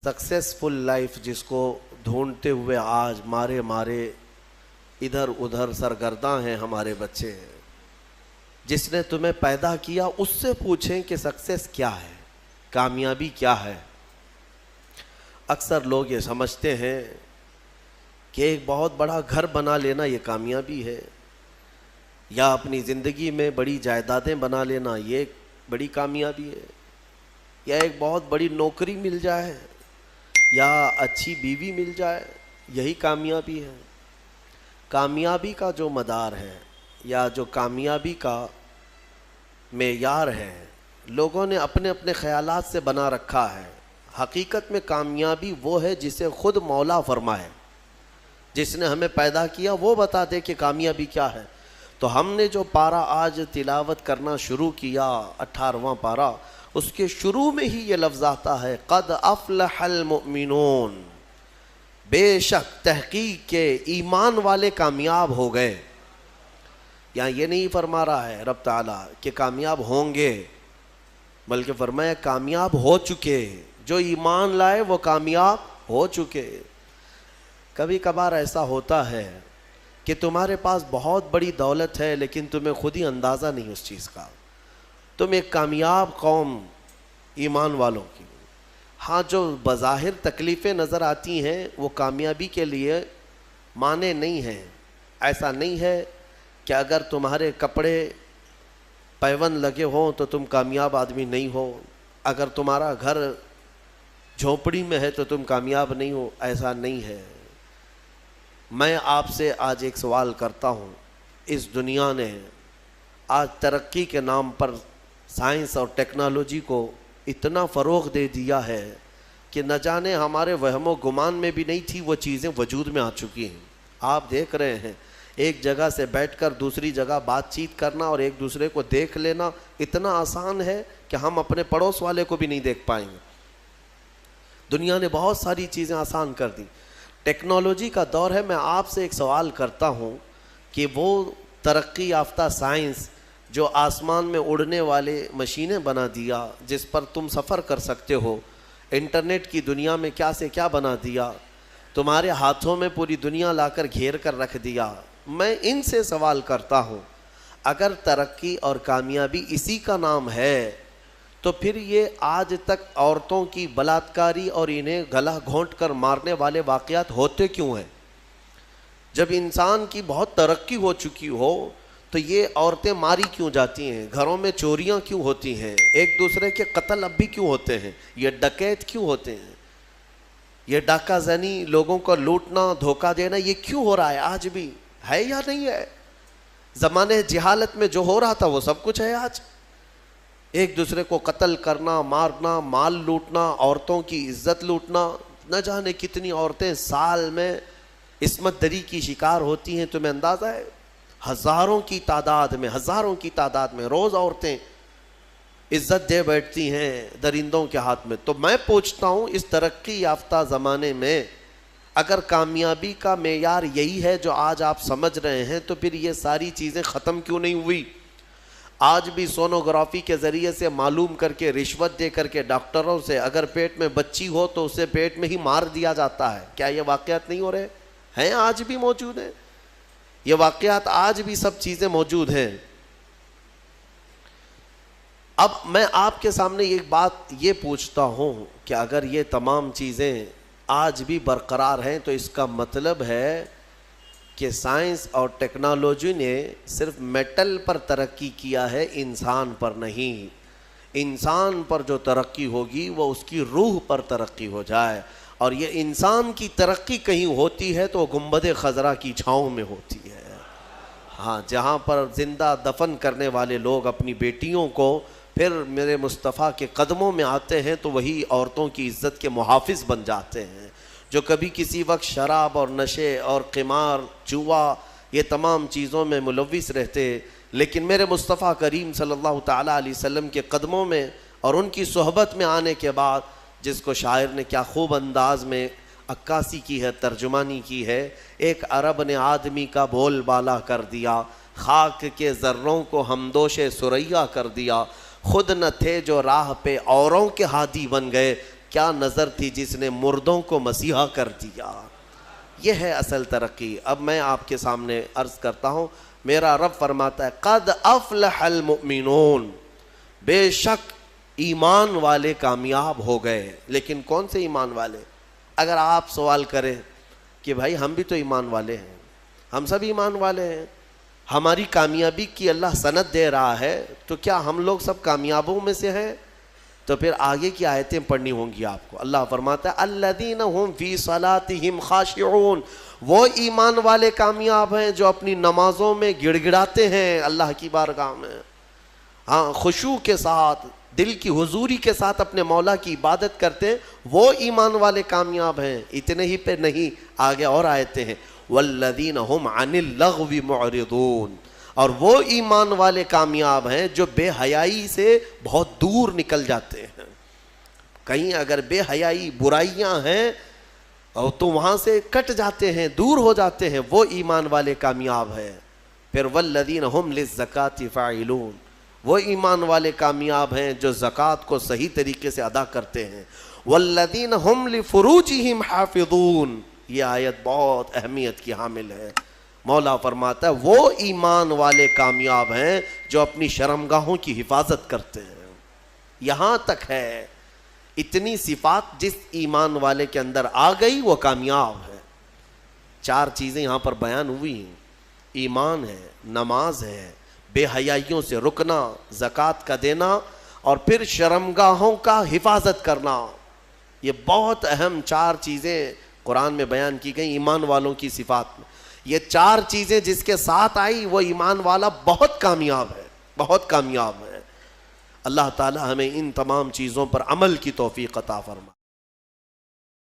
Successful life जिसको ढूंढते हुए आज मारे मारे इधर उधर सरगर्दां हैं हमारे बच्चे। जिसने तुम्हें पैदा किया उससे पूछें कि सक्सेस क्या है, कामयाबी क्या है। अक्सर लोग ये समझते हैं कि एक बहुत बड़ा घर बना लेना ये कामयाबी है, या अपनी ज़िंदगी में बड़ी जायदादें बना लेना ये एक बड़ी कामयाबी है, या एक बहुत बड़ी नौकरी मिल जाए, या अच्छी बीवी मिल जाए, यही कामयाबी है। कामयाबी का जो मदार है या जो कामयाबी का मेयार है लोगों ने अपने अपने ख़यालात से बना रखा है। हकीकत में कामयाबी वो है जिसे खुद मौला फरमाए, जिसने हमें पैदा किया वो बता दे कि कामयाबी क्या है। तो हमने जो पारा आज तिलावत करना शुरू किया 18वां पारा, उसके शुरू में ही ये लफ्ज़ आता है क़द अफ़लहल मुमिनून, बेशक तहक़ीक़ के ईमान वाले कामयाब हो गए। यहाँ ये नहीं फरमा रहा है रब ताला कि कामयाब होंगे, बल्कि फरमाया कामयाब हो चुके। जो ईमान लाए वो कामयाब हो चुके। कभी कभार ऐसा होता है कि तुम्हारे पास बहुत बड़ी दौलत है लेकिन तुम्हें खुद ही अंदाज़ा नहीं उस चीज़ का। तुम एक कामयाब कौम ईमान वालों की, हाँ, जो बज़ाहिर तकलीफ़ें नज़र आती हैं वो कामयाबी के लिए माने नहीं हैं। ऐसा नहीं है कि अगर तुम्हारे कपड़े पैवन लगे हों तो तुम कामयाब आदमी नहीं हो, अगर तुम्हारा घर झोंपड़ी में है तो तुम कामयाब नहीं हो, ऐसा नहीं है। मैं आपसे आज एक सवाल करता हूँ, इस दुनिया ने आज तरक्की के नाम पर साइंस और टेक्नोलॉजी को इतना फ़रोग़ दे दिया है कि न जाने हमारे वहमो गुमान में भी नहीं थी वो चीज़ें वजूद में आ चुकी हैं। आप देख रहे हैं एक जगह से बैठकर दूसरी जगह बातचीत करना और एक दूसरे को देख लेना इतना आसान है कि हम अपने पड़ोस वाले को भी नहीं देख पाएंगे। दुनिया ने बहुत सारी चीज़ें आसान कर दी, टेक्नोलॉजी का दौर है। मैं आपसे एक सवाल करता हूँ कि वो तरक्की याफ्ता साइंस जो आसमान में उड़ने वाले मशीनें बना दिया, जिस पर तुम सफ़र कर सकते हो, इंटरनेट की दुनिया में क्या से क्या बना दिया, तुम्हारे हाथों में पूरी दुनिया लाकर घेर कर रख दिया। मैं इनसे सवाल करता हूँ, अगर तरक्की और कामयाबी इसी का नाम है तो फिर ये आज तक औरतों की बलात्कारी और इन्हें गला घोंट कर मारने वाले वाक़यात होते क्यों हैं? जब इंसान की बहुत तरक्की हो चुकी हो तो ये औरतें मारी क्यों जाती हैं, घरों में चोरियां क्यों होती हैं, एक दूसरे के कत्ल अब भी क्यों होते हैं, ये डकैत क्यों होते हैं, ये डाका जनी, लोगों को लूटना धोखा देना, ये क्यों हो रहा है? आज भी है या नहीं है? ज़माने जिहालत में जो हो रहा था वो सब कुछ है आज। एक दूसरे को कत्ल करना, मारना, माल लूटना, औरतों की इज्जत लूटना, न जाने कितनी औरतें साल में इस्मत दरी की शिकार होती हैं। तुम्हें अंदाज़ा है? हज़ारों की तादाद में रोज़ औरतें इज्जत दे बैठती हैं दरिंदों के हाथ में। तो मैं पूछता हूँ, इस तरक्की याफ्ता ज़माने में अगर कामयाबी का मेयार यही है जो आज आप समझ रहे हैं, तो फिर ये सारी चीज़ें ख़त्म क्यों नहीं हुई? आज भी सोनोग्राफी के ज़रिए से मालूम करके, रिश्वत दे करके डॉक्टरों से अगर पेट में बच्ची हो तो उसे पेट में ही मार दिया जाता है। क्या ये वाक़यात नहीं हो रहे हैं? आज भी मौजूद हैं ये वाक़यात, आज भी सब चीज़ें मौजूद हैं। अब मैं आपके सामने एक बात ये पूछता हूँ कि अगर ये तमाम चीज़ें आज भी बरकरार हैं तो इसका मतलब है कि साइंस और टेक्नोलॉजी ने सिर्फ मेटल पर तरक्की किया है, इंसान पर नहीं। इंसान पर जो तरक्की होगी वो उसकी रूह पर तरक्की हो जाए, और ये इंसान की तरक्की कहीं होती है तो गुंबद खज़रा की छाँव में होती है। हाँ, जहाँ पर ज़िंदा दफन करने वाले लोग अपनी बेटियों को फिर मेरे मुस्तफ़ा के कदमों में आते हैं तो वही औरतों की इज़्ज़त के मुहाफ़िज़ बन जाते हैं। जो कभी किसी वक्त शराब और नशे और क़िमार, जुआ, ये तमाम चीज़ों में मुलव्विस रहते, लेकिन मेरे मुस्तफ़ा करीम सल्लल्लाहु ताला अलैहि वसल्लम के कदमों में और उनकी सोहबत में आने के बाद, जिसको शायर ने क्या खूब अंदाज में अक्कासी की है, तर्जुमानी की है, एक अरब ने आदमी का बोल बाला कर दिया, खाक के ज़र्रों को हमदोशे सुरैया कर दिया, खुद न थे जो राह पे औरों के हादी बन गए, کیا نظر تھی جس نے مردوں کو مسیحا کر دیا. یہ ہے اصل ترقی. اب میں آپ کے سامنے عرض کرتا ہوں, میرا رب فرماتا ہے قد افلح المؤمنون, بے شک ایمان والے کامیاب ہو گئے. لیکن کون سے ایمان والے؟ اگر آپ سوال کریں کہ بھائی ہم بھی تو ایمان والے ہیں, ہم سب ایمان والے ہیں, ہماری کامیابی کی اللہ سند دے رہا ہے, تو کیا ہم لوگ سب کامیابوں میں سے ہیں؟ تو پھر آگے کی آیتیں پڑھنی ہوں گی آپ کو. اللہ فرماتا ہے الذین هم فی صلاتہم خاشعون, وہ ایمان والے کامیاب ہیں جو اپنی نمازوں میں گڑ گڑاتے ہیں اللہ کی بارگاہ میں, ہاں خشوع کے ساتھ, دل کی حضوری کے ساتھ اپنے مولا کی عبادت کرتے ہیں, وہ ایمان والے کامیاب ہیں. اتنے ہی پہ نہیں, آگے اور آیتیں ہیں والذین هم عن اللغو معرضون, اور وہ ایمان والے کامیاب ہیں جو بے حیائی سے بہت دور نکل جاتے ہیں. کہیں اگر بے حیائی برائیاں ہیں تو وہاں سے کٹ جاتے ہیں, دور ہو جاتے ہیں, وہ ایمان والے کامیاب ہیں. پھر والذین هم للزکاۃ فاعلون, وہ ایمان والے کامیاب ہیں جو زکوٰۃ کو صحیح طریقے سے ادا کرتے ہیں. والذین هم لفروجہم حافظون, یہ آیت بہت اہمیت کی حامل ہے. مولا فرماتا ہے وہ ایمان والے کامیاب ہیں جو اپنی شرمگاہوں کی حفاظت کرتے ہیں. یہاں تک ہے, اتنی صفات جس ایمان والے کے اندر آ گئی وہ کامیاب ہے. 4 چیزیں یہاں پر بیان ہوئی ہیں, ایمان ہے, نماز ہے, بے حیائیوں سے رکنا, زکوٰۃ کا دینا, اور پھر شرمگاہوں کا حفاظت کرنا. یہ بہت اہم 4 چیزیں قرآن میں بیان کی گئی ایمان والوں کی صفات میں. یہ 4 چیزیں جس کے ساتھ آئی وہ ایمان والا بہت کامیاب ہے, بہت کامیاب ہے. اللہ تعالی ہمیں ان تمام چیزوں پر عمل کی توفیق عطا فرمائے.